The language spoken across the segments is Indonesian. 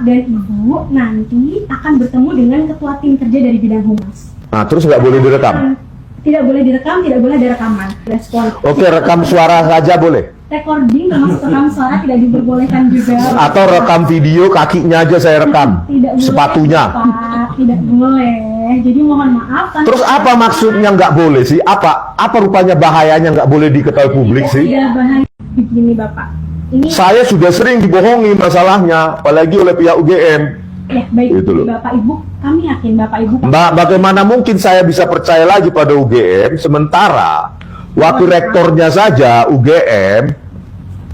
dan Ibu nanti akan bertemu dengan ketua tim kerja dari bidang humas. Nah, terus nggak boleh direkam? Tidak boleh direkam, tidak boleh ada rekaman. Respon. Oke, rekam suara saja boleh? Recording termasuk rekam suara tidak diperbolehkan juga. Atau rekam video kakinya aja saya rekam? Tidak boleh, sepatunya? Pak. Tidak boleh. Jadi mohon maaf. Terus apa maksudnya nggak boleh sih? Apa rupanya bahayanya nggak boleh diketahui publik sih? Tidak bahaya. Begini Bapak. Ini Saya sudah sering dibohongi masalahnya, apalagi oleh pihak UGM. ya baik Gitu loh. Bapak Ibu, kami yakin Bapak Ibu. Mbak, bagaimana mungkin saya bisa percaya lagi pada UGM sementara wakil rektornya saja UGM,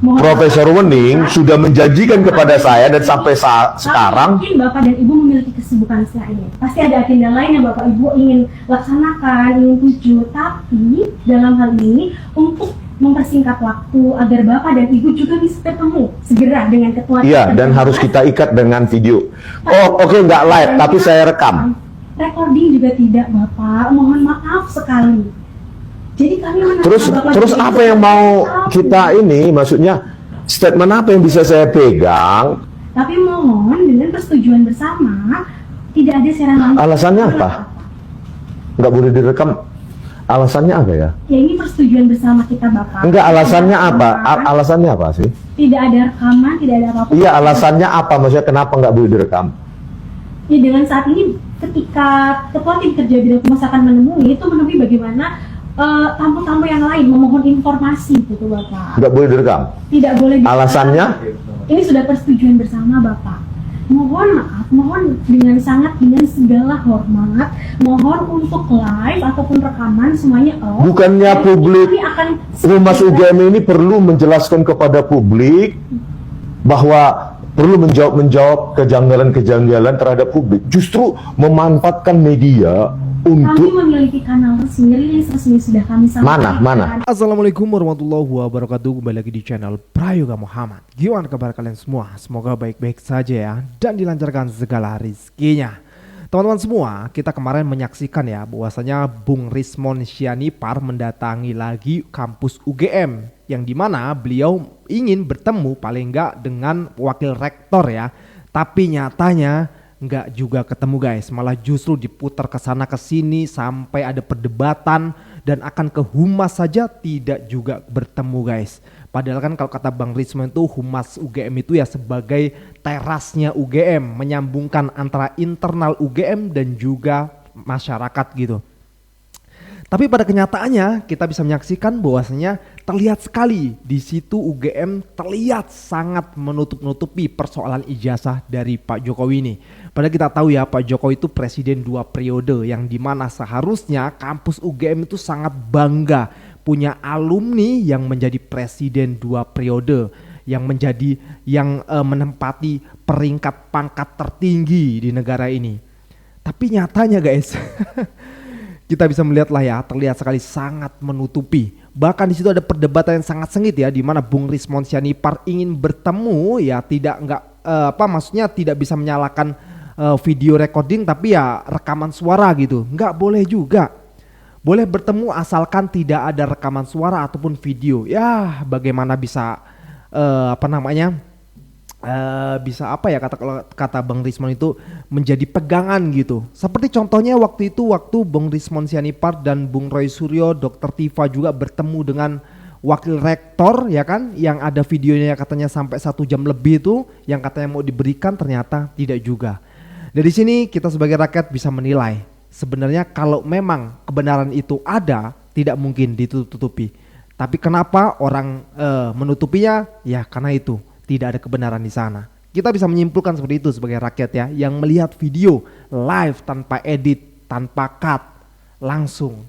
Mohon Profesor Wening sudah menjanjikan kepada saya dan sampai sekarang mungkin Bapak dan Ibu memiliki kesibukan setelah ini. Pasti ada agenda lain yang Bapak Ibu ingin laksanakan, ingin tuju. Tapi dalam hal ini untuk mempersingkat waktu agar Bapak dan Ibu juga bisa ketemu segera dengan ketua. iya, dan harus kita ikat dengan video. Oh, oke, nggak live, tapi saya rekam. Recording juga tidak Bapak. Mohon maaf sekali. Jadi kami Terus apa yang mau kita ini, maksudnya statement apa yang bisa saya pegang? Tapi mohon dengan persetujuan bersama, tidak ada siaran langsung. Alasannya apa? Nggak boleh direkam. Alasannya apa ya? Ya ini persetujuan bersama kita Bapak. Enggak, alasannya apa? Alasannya apa sih? Tidak ada rekaman, tidak ada apapun. Iya, alasannya apa? Maksudnya kenapa nggak boleh direkam? Ya dengan saat ini ketika ketua tim kerja bidang humas akan menemui bagaimana tamu-tamu yang lain memohon informasi gitu Bapak. Nggak boleh direkam? Tidak boleh. Alasannya? Ini sudah persetujuan bersama Bapak. Mohon maaf, mohon dengan segala hormat, mohon untuk live ataupun rekaman semuanya off. Bukannya Dan publik kami akan Humas UGM ini perlu menjelaskan kepada publik bahwa perlu menjawab kejanggalan-kejanggalan terhadap publik. Justru memanfaatkan media kami untuk memiliki kanal resmi, rilis resmi sudah kami sampaikan. mana? Assalamualaikum warahmatullahi wabarakatuh. Kembali lagi di channel Prayoga Muhammad. Gimana kabar kalian semua? Semoga baik-baik saja ya, dan dilancarkan segala rezekinya. Teman-teman semua, kita kemarin menyaksikan ya bahwasanya Bung Rismon Sianipar mendatangi lagi kampus UGM, yang dimana beliau ingin bertemu paling enggak dengan wakil rektor ya. Tapi nyatanya nggak juga ketemu guys, malah justru diputar ke sana ke sini sampai ada perdebatan dan akan ke humas saja tidak juga bertemu guys. Padahal kan kalau kata Bang Risman itu humas UGM itu ya sebagai terasnya UGM, menyambungkan antara internal UGM dan juga masyarakat gitu. Tapi pada kenyataannya kita bisa menyaksikan bahwasanya terlihat sekali di situ UGM terlihat sangat menutup-nutupi persoalan ijazah dari Pak Jokowi ini. Padahal kita tahu ya Pak Jokowi itu presiden 2 periode yang dimana seharusnya kampus UGM itu sangat bangga punya alumni yang menjadi presiden 2 periode, yang menempati peringkat pangkat tertinggi di negara ini. Tapi nyatanya guys kita bisa melihat lah ya, terlihat sekali sangat menutupi. Bahkan di situ ada perdebatan yang sangat sengit ya, di mana Bung Rismon Sianipar ingin bertemu ya, maksudnya tidak bisa menyalakan video recording tapi ya rekaman suara gitu. Nggak boleh juga. Boleh bertemu asalkan tidak ada rekaman suara ataupun video. Ya bagaimana bisa bisa kata Bang Rismon itu menjadi pegangan gitu. Seperti contohnya waktu Bung Rismon Sianipar dan Bung Roy Suryo, Dr. Tifa juga bertemu dengan wakil rektor ya kan, yang ada videonya katanya sampai 1 jam lebih itu, yang katanya mau diberikan ternyata tidak juga. Dari sini kita sebagai rakyat bisa menilai sebenarnya kalau memang kebenaran itu ada, tidak mungkin ditutupi. Tapi kenapa orang menutupinya? Ya karena itu tidak ada kebenaran di sana. Kita bisa menyimpulkan seperti itu sebagai rakyat ya, yang melihat video live tanpa edit, tanpa cut, langsung.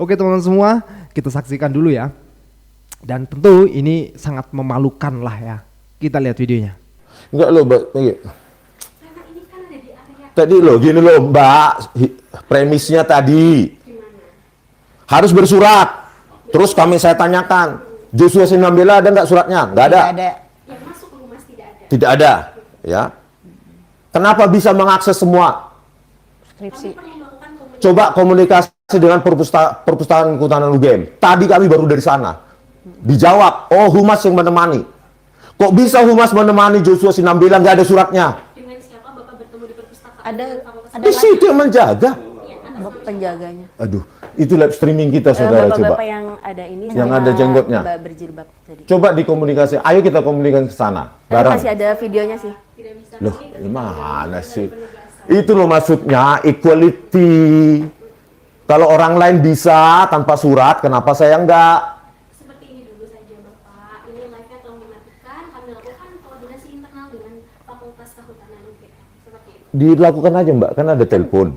Oke teman-teman semua, kita saksikan dulu ya. Dan tentu ini sangat memalukan lah ya. Kita lihat videonya. Enggak loh, Mbak. Tadi loh, gini loh, Mbak. Premisnya tadi harus bersurat. Terus saya tanyakan, Joshua Sinambela ada nggak suratnya? Nggak ada. Yang masuk ke humas tidak ada. Tidak ada, ya. Kenapa bisa mengakses semua? Skripsi. Coba komunikasi dengan perpustakaan kehutanan UGM. Tadi kami baru dari sana. Dijawab, oh humas yang menemani. Kok bisa humas menemani Joshua Sinambela nggak ada suratnya? Dengan siapa Bapak bertemu di perpustakaan? Ada Di situ yang menjaga. penjaganya. Aduh, itu live streaming kita saudara coba. Bapak-bapak yang ada ini Yang sama ada jenggotnya. Mbak berjilbab tadi. Coba dikomunikasi. Ayo kita komunikasi ke sana. Tapi Bareng. masih ada videonya sih. Loh, gimana sih? Itu loh maksudnya equality. Kalau orang lain bisa tanpa surat, kenapa saya enggak? Seperti ini dulu saja Bapak. Ini live-nya telah dimatikan. Kami lakukan koordinasi internal dengan Fakultas Kehutanan UGM. Seperti itu. Dilakukan aja Mbak, kan ada telepon.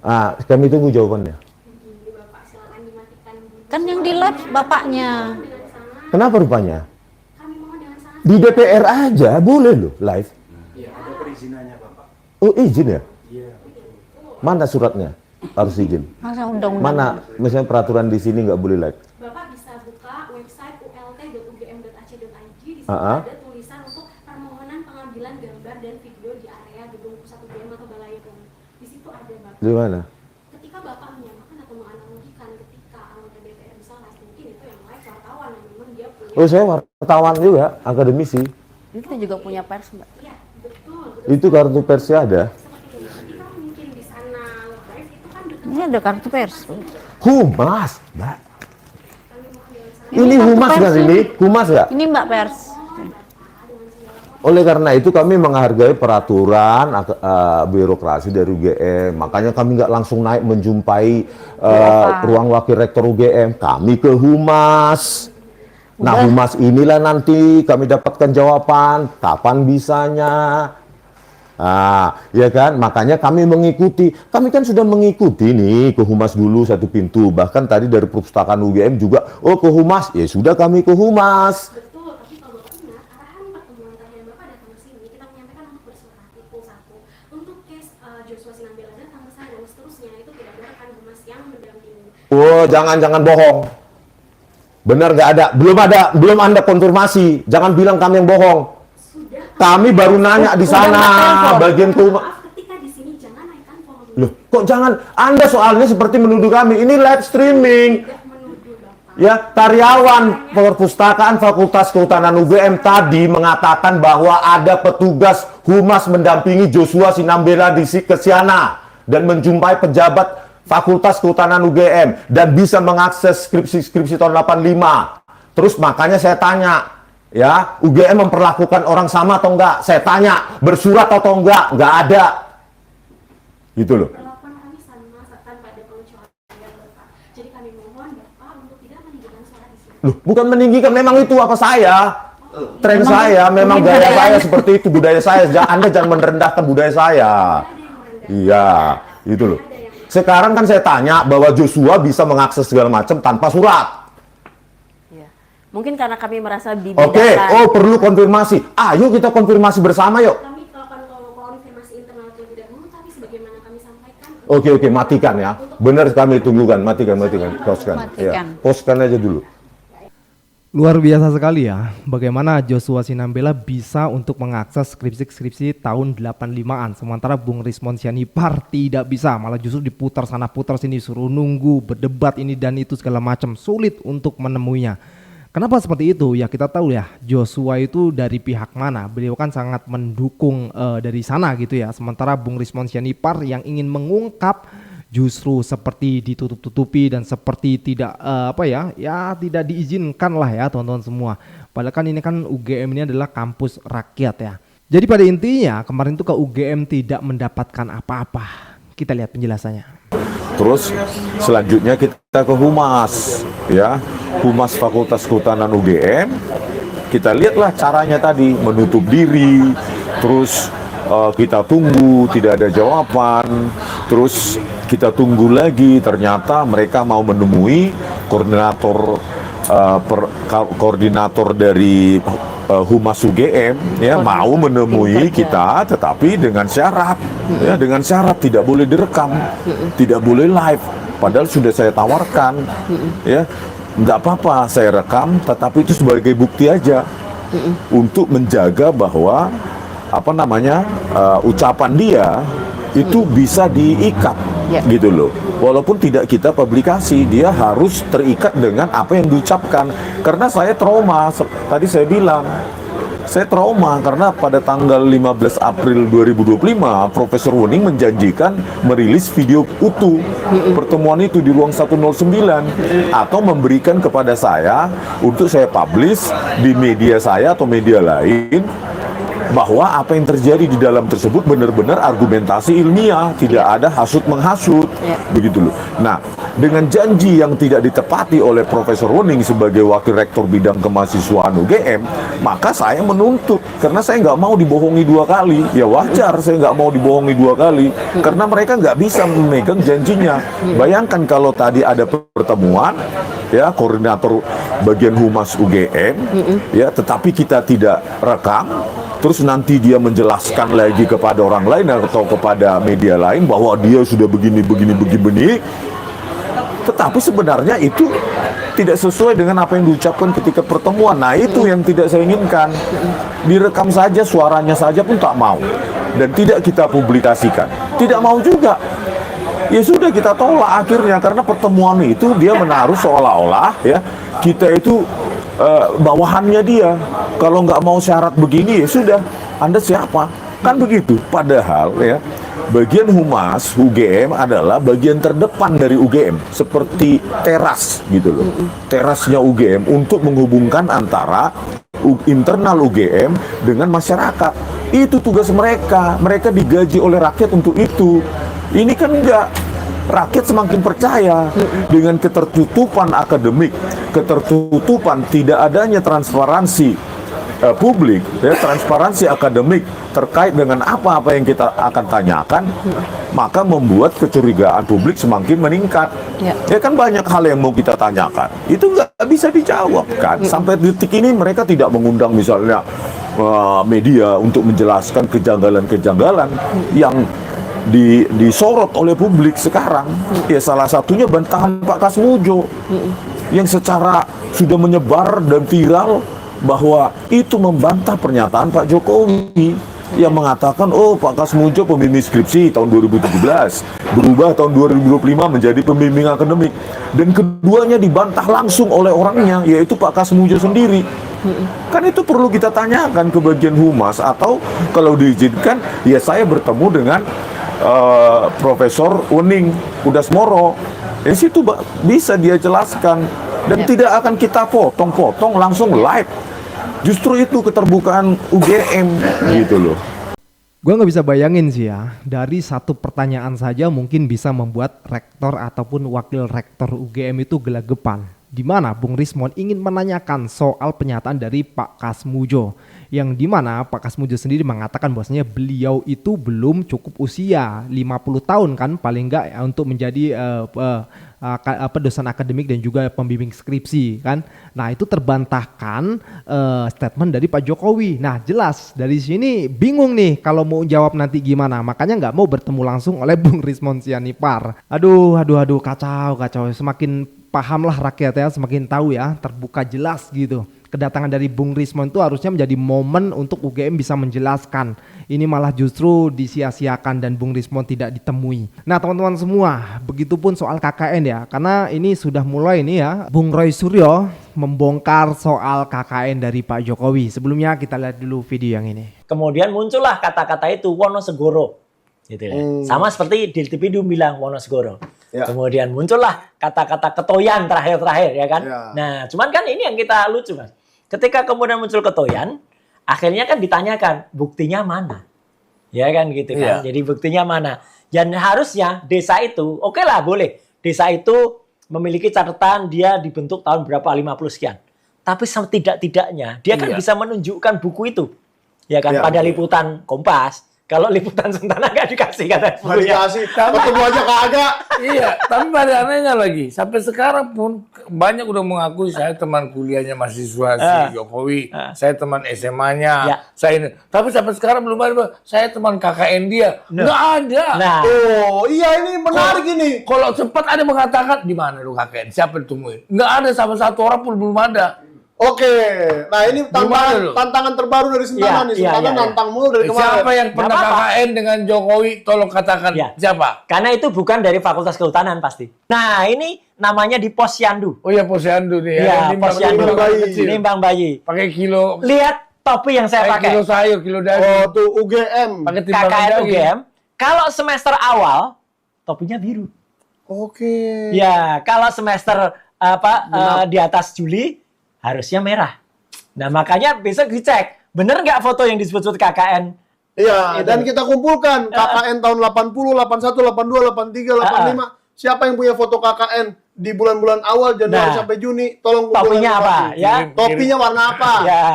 Ah, kami tunggu jawabannya. Jadi Bapak silakan dimatikan dulu. Kan yang di live bapaknya. Dengan sangat Kenapa rupanya? kami mohon dengan sangat Di DPR aja boleh loh live. Oh izin ya? Mana suratnya? Harus izin. Masa undang-undang. Mana misalnya peraturan di sini nggak boleh live? Bapak bisa buka website ult.ugm.ac.id. Di situ Ah. ada tulisan untuk permohonan pengambilan gambar dan video di area gedung pusat UGM atau balai umum. Di situ ada Bapak. Di mana? Ketika Bapak menyamakan atau menganalogikan ketika anggota DPR bisa live, mungkin itu yang live wartawan yang memang dia punya. Oh saya wartawan juga, akademisi. Ini kita juga punya pers, Mbak. Iya, betul. Itu kartu persnya ada. Seperti itu. Ketika mungkin di sana live itu kan dekat. Ini ada kartu pers. Humas, Mbak. Kami mohon dengan sangat Ini kartu humas nggak pers ini? Humas nggak? Ini Mbak pers. Oleh karena itu kami menghargai peraturan birokrasi dari UGM. Makanya kami nggak langsung naik menjumpai ruang wakil rektor UGM. Kami ke humas. Nah Udah. humas inilah nanti kami dapatkan jawaban kapan bisanya. Ya kan, makanya kami mengikuti. Kami kan sudah mengikuti nih ke humas dulu satu pintu. Bahkan tadi dari perpustakaan UGM juga, oh ke humas, ya sudah kami ke humas. betul, tapi kalau Bapak ingat, arahan pertemuan terakhir Bapak datang ke sini, kita menyampaikan untuk bersurat itu satu. Untuk case Joshua Sinambela datang ke sana dan seterusnya, itu tidak ada rekan humas yang mendampingi. Oh, jangan bohong. Benar nggak ada? Belum Anda konfirmasi. Jangan bilang kami yang bohong. Sudah, Kami baru nanya di Sudah, sana, Pak. bagian humas. maaf ketika di sini jangan naikkan volume. Loh, kok jangan? Anda soalnya seperti menuduh kami. Ini live streaming. Tidak menuduh Bapak. Ya, karyawan perpustakaan Fakultas Kehutanan UGM tadi mengatakan bahwa ada petugas humas mendampingi Joshua Sinambela di Kesiana dan menjumpai pejabat Fakultas Kehutanan UGM dan bisa mengakses skripsi tahun 85. Terus makanya saya tanya, ya, UGM memperlakukan orang sama atau enggak? Saya tanya, bersurat atau enggak? Enggak ada. Gitu loh. Perlakuan kami sama tanpa ada pengecualian Bapak. Jadi kami mohon Bapak untuk tidak meninggikan suara di sini. Loh, bukan meninggikan, memang itu apa saya. Tren saya, memang gaya saya seperti itu, budaya saya. Anda jangan merendahkan budaya saya. Iya, itu loh. Sekarang kan saya tanya bahwa Joshua bisa mengakses segala macam tanpa surat. Iya. Mungkin karena kami merasa Oke, dibedakan. oh perlu konfirmasi. Ayo kita konfirmasi bersama yuk. Kami melakukan konfirmasi internal terlebih dahulu, tapi sebagaimana kami sampaikan. Oke, matikan ya. Benar kami tunggukan, matikan. Poskan. Ya, Matikan. poskan aja dulu. Luar biasa sekali ya, bagaimana Joshua Sinambela bisa untuk mengakses skripsi tahun 85-an, sementara Bung Rismon Sianipar tidak bisa, malah justru diputar sana putar sini, suruh nunggu, berdebat ini dan itu segala macam, sulit untuk menemuinya. Kenapa seperti itu? Ya kita tahu ya, Joshua itu dari pihak mana, beliau kan sangat mendukung dari sana gitu ya, sementara Bung Rismon Sianipar yang ingin mengungkap justru seperti ditutup-tutupi dan seperti tidak tidak diizinkan lah ya teman-teman semua. Padahal kan ini kan UGM ini adalah kampus rakyat ya. Jadi pada intinya kemarin itu ke UGM tidak mendapatkan apa-apa. Kita lihat penjelasannya. Terus selanjutnya kita ke humas, ya, humas Fakultas Kehutanan UGM. Kita lihatlah caranya tadi, menutup diri, terus kita tunggu, tidak ada jawaban, terus kita tunggu lagi, ternyata mereka mau menemui koordinator dari Humas UGM, ya, mau menemui kita, tetapi dengan syarat, ya, dengan syarat tidak boleh direkam, tidak boleh live. Padahal sudah saya tawarkan, ya, nggak apa-apa saya rekam, tetapi itu sebagai bukti aja untuk menjaga bahwa ucapan dia itu bisa diikat, gitu loh. Walaupun tidak kita publikasi, dia harus terikat dengan apa yang diucapkan. Karena saya trauma, tadi saya bilang, Saya trauma karena pada tanggal 15 April 2025 Profesor Woning menjanjikan merilis video utuh pertemuan itu di ruang 109 atau memberikan kepada saya untuk saya publish di media saya atau media lain bahwa apa yang terjadi di dalam tersebut benar-benar argumentasi ilmiah, tidak ada hasut menghasut, begitu loh. Nah, dengan janji yang tidak ditepati oleh Profesor Woning sebagai wakil rektor bidang kemahasiswaan UGM, maka saya menuntut karena saya nggak mau dibohongi 2 kali. Ya wajar, saya nggak mau dibohongi 2 kali karena mereka nggak bisa memegang janjinya. Bayangkan kalau tadi ada pertemuan, ya koordinator bagian humas UGM, ya, tetapi kita tidak rekam. Terus nanti dia menjelaskan lagi kepada orang lain atau kepada media lain bahwa dia sudah begini. Tetapi sebenarnya itu tidak sesuai dengan apa yang diucapkan ketika pertemuan. Nah, itu yang tidak saya inginkan. Direkam saja, suaranya saja pun tak mau. Dan tidak kita publikasikan. Tidak mau juga. Ya sudah, kita tolak akhirnya karena pertemuan itu dia menaruh seolah-olah ya kita itu bawahannya dia. Kalau nggak mau syarat begini ya sudah, Anda siapa? Kan begitu. Padahal ya bagian humas UGM adalah bagian terdepan dari UGM, seperti teras gitu loh. Terasnya UGM untuk menghubungkan antara internal UGM dengan masyarakat. Itu tugas mereka. Mereka digaji oleh rakyat untuk itu. Ini kan enggak. Rakyat semakin percaya dengan ketertutupan akademik, ketertutupan tidak adanya transparansi publik, ya, transparansi akademik terkait dengan apa-apa yang kita akan tanyakan, maka membuat kecurigaan publik semakin meningkat. Ya kan banyak hal yang mau kita tanyakan, itu nggak bisa dijawab kan. Sampai detik ini mereka tidak mengundang misalnya media untuk menjelaskan kejanggalan-kejanggalan yang disorot oleh publik sekarang. Ya salah satunya bantahan Pak Kasmujo yang secara sudah menyebar dan viral bahwa itu membantah pernyataan Pak Jokowi yang mengatakan oh Pak Kasmujo pembimbing skripsi tahun 2017 berubah tahun 2025 menjadi pembimbing akademik, dan keduanya dibantah langsung oleh orangnya yaitu Pak Kasmujo sendiri. Kan itu perlu kita tanyakan ke bagian humas, atau kalau diizinkan ya saya bertemu dengan Profesor Woning Udasmoro. Di situ bisa dia jelaskan dan tidak akan kita potong-potong langsung live. Justru itu keterbukaan UGM gitu loh. Gue nggak bisa bayangin sih ya, dari satu pertanyaan saja mungkin bisa membuat rektor ataupun wakil rektor UGM itu gelagapan. Di mana Bung Rismon ingin menanyakan soal pernyataan dari Pak Kasmujo, yang di mana Pak Kasmujo sendiri mengatakan bahwasanya beliau itu belum cukup usia 50 tahun kan paling enggak ya, untuk menjadi dosen akademik dan juga pembimbing skripsi kan. Nah itu terbantahkan statement dari Pak Jokowi. Nah jelas dari sini bingung nih kalau mau jawab nanti gimana, makanya nggak mau bertemu langsung oleh Bung Rismon Sianipar. Aduh kacau. Semakin pahamlah rakyat ya, semakin tahu ya, terbuka jelas gitu. Kedatangan dari Bung Rismon itu harusnya menjadi momen untuk UGM bisa menjelaskan. Ini malah justru disia-siakan dan Bung Rismon tidak ditemui. Nah teman-teman semua, begitupun soal KKN ya. Karena ini sudah mulai nih ya, Bung Roy Suryo membongkar soal KKN dari Pak Jokowi. Sebelumnya kita lihat dulu video yang ini. Kemudian muncullah kata-kata itu Wonosegoro. Gitu ya. Sama seperti di TV bilang Wonosegoro. Ya. Kemudian muncullah kata-kata ketoyan terakhir-terakhir ya kan. Ya. Nah, cuman kan ini yang kita lucu Mas. Ketika kemudian muncul ketoyan, akhirnya kan ditanyakan buktinya mana, ya kan gitu kan. Jadi buktinya mana? Dan harusnya desa itu, oke lah boleh. Desa itu memiliki catatan dia dibentuk tahun berapa 50 sekian. Tapi setidak-tidaknya dia kan bisa menunjukkan buku itu, ya kan pada liputan Kompas. Kalau liputan Sentana nggak dikasih katanya. Nggak dikasih, ketemu aja kagak. Iya, tapi pada anehnya lagi, sampai sekarang pun banyak udah mengakui saya teman kuliahnya mahasiswa si Jokowi, saya teman SMA-nya, saya ini. Tapi sampai sekarang belum ada, saya teman KKN dia. Nggak ada. Nah. Oh iya ini menarik ini. Kalau sempat ada mengatakan, di mana lu KKN, siapa ditemuin? Nggak ada, sama satu orang pun belum ada. Oke, nah ini tantangan terbaru dari Sentana nih. Sentana nantang mulu dari kemarin. Siapa yang pernah KKN dengan Jokowi? Tolong katakan siapa? Karena itu bukan dari Fakultas Kehutanan pasti. Nah ini namanya di Posyandu. Oh iya Posyandu nih. Iya Posyandu. Nimbang bayi. Pakai kilo. Lihat topi yang saya pakai. Kilo sayur, kilo daging. Oh, tuh UGM. Pakai timbangan KKN daging. UGM. Kalau semester awal topinya biru. Oke. Ya, kalau semester di atas Juli harusnya merah. Nah, makanya besok dicek, bener nggak foto yang disebut-sebut KKN? Iya, Itu. dan kita kumpulkan KKN tahun 80, 81, 82, 83, 85. Siapa yang punya foto KKN di bulan-bulan awal Januari Nah. sampai Juni, tolong kumpulkan Topinya apa? informasi. Ya. Topinya warna apa? Ya,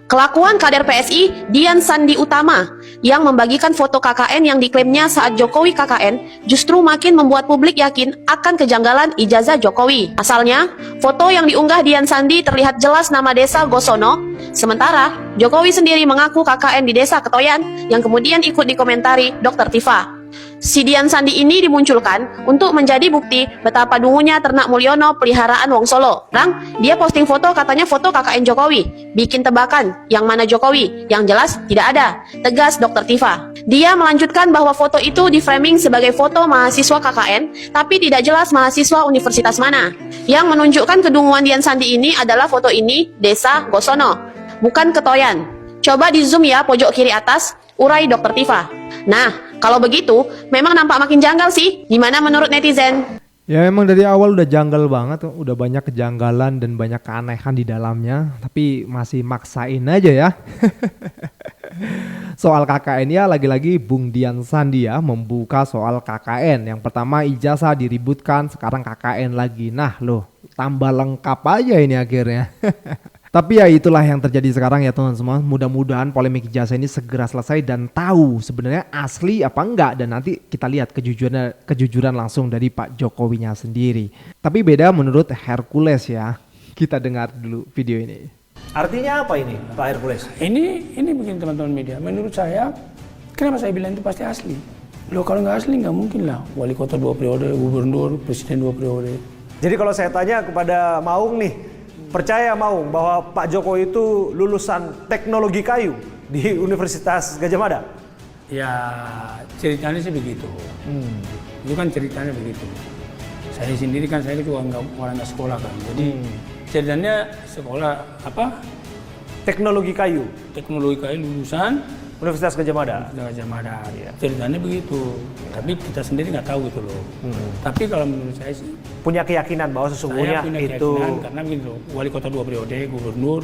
Kelakuan kader PSI Dian Sandi Utama yang membagikan foto KKN yang diklaimnya saat Jokowi KKN justru makin membuat publik yakin akan kejanggalan ijazah Jokowi. Asalnya, foto yang diunggah Dian Sandi terlihat jelas nama desa Gosono, sementara Jokowi sendiri mengaku KKN di desa Ketoyan yang kemudian ikut dikomentari Dr. Tifa. Si Dian Sandi ini dimunculkan untuk menjadi bukti betapa dungunya ternak Mulyono peliharaan Wong Solo. Dia posting foto katanya foto KKN Jokowi. Bikin tebakan, yang mana Jokowi? Yang jelas tidak ada. Tegas Dr. Tifa. Dia melanjutkan bahwa foto itu di-framing sebagai foto mahasiswa KKN, tapi tidak jelas mahasiswa universitas mana. Yang menunjukkan kedunguan Dian Sandi ini adalah foto ini, desa Gosono, bukan Ketoyan. Coba di zoom ya pojok kiri atas, urai Dr. Tifa. Nah, kalau begitu, memang nampak makin janggal sih. Gimana menurut netizen? Ya memang dari awal udah janggal banget, udah banyak kejanggalan dan banyak keanehan di dalamnya, tapi masih maksain aja ya. Soal KKN ya lagi-lagi Bung Dian Sandi ya membuka soal KKN. Yang pertama ijazah diributkan, sekarang KKN lagi. Nah loh, tambah lengkap aja ini akhirnya. Tapi ya itulah yang terjadi sekarang ya teman-teman semua. Mudah-mudahan polemik ijazah ini segera selesai dan tahu sebenarnya asli apa enggak. Dan nanti kita lihat kejujuran langsung dari Pak Jokowinya sendiri. Tapi beda menurut Hercules ya. Kita dengar dulu video ini. Artinya apa ini Pak Hercules? Ini begini teman-teman media. Menurut saya, kenapa saya bilang itu pasti asli? Loh kalau nggak asli nggak mungkin lah. Wali kota 2 periode, gubernur, presiden 2 periode. Jadi kalau saya tanya kepada Maung nih, percaya Maung bahwa Pak Jokowi itu lulusan teknologi kayu di Universitas Gadjah Mada? Ya ceritanya sih begitu. Itu kan ceritanya begitu. Saya sendiri kan saya juga orang nggak sekolah kan. Jadi ceritanya sekolah apa? Teknologi kayu. Teknologi kayu lulusan Universitas Gadjah Mada. Gadjah Mada. Ya. Ceritanya begitu. Tapi kita sendiri nggak tahu gitu loh. Tapi kalau menurut saya sih Punya keyakinan bahwa sesungguhnya saya punya itu keyakinan karena begini loh, wali kota 2 periode, gubernur,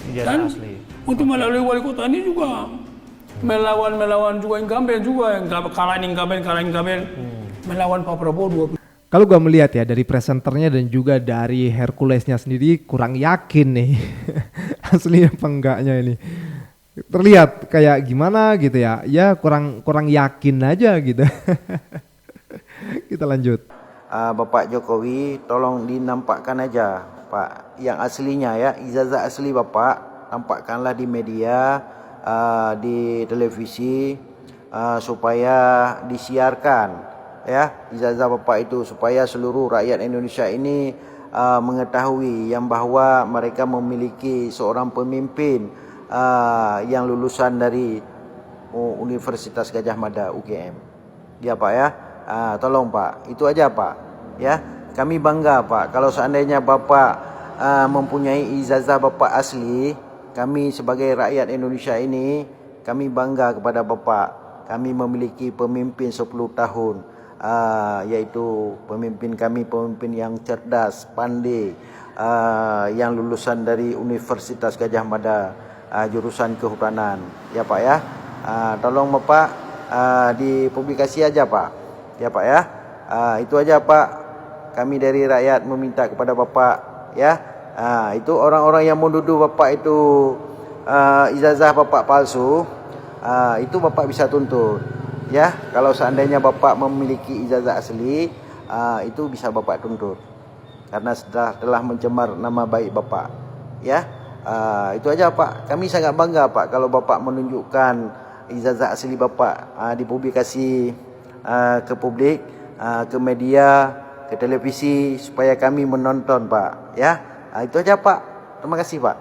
ijazah dan asli. untuk melalui wali kota ini juga melawan juga incumbent juga, yang kalahin incumbent, melawan Pak Prabowo 2. Kalau gue melihat ya dari presenternya dan juga dari Herculesnya sendiri kurang yakin nih asli apa enggaknya ini. Terlihat kayak gimana gitu ya, ya kurang yakin aja gitu. Kita lanjut. Bapak Jokowi tolong dinampakkan aja Pak yang aslinya ya, ijazah asli Bapak nampakkanlah di media, di televisi supaya disiarkan ya ijazah Bapak itu supaya seluruh rakyat Indonesia ini mengetahui yang bahwa mereka memiliki seorang pemimpin yang lulusan dari Universitas Gadjah Mada UGM. Ya Pak ya. Tolong Pak, itu aja Pak ya, kami bangga Pak kalau seandainya Bapak mempunyai ijazah Bapak asli. Kami sebagai rakyat Indonesia ini kami bangga kepada Bapak. Kami memiliki pemimpin 10 tahun yaitu pemimpin kami pemimpin yang cerdas, pandai, yang lulusan dari Universitas Gadjah Mada jurusan kehutanan ya Pak ya. Tolong Bapak dipublikasi aja Pak. Ya Pak ya, itu aja Pak. Kami dari rakyat meminta kepada Bapak ya. Itu orang-orang yang menuduh Bapak itu ijazah Bapak palsu, itu Bapak bisa tuntut ya. Kalau seandainya Bapak memiliki ijazah asli, itu bisa Bapak tuntut karena telah mencemar nama baik Bapak ya. Itu aja Pak. Kami sangat bangga Pak kalau Bapak menunjukkan ijazah asli Bapak dipublikasi ke publik, ke media, ke televisi supaya kami menonton Pak ya. Itu aja Pak. Terima kasih Pak.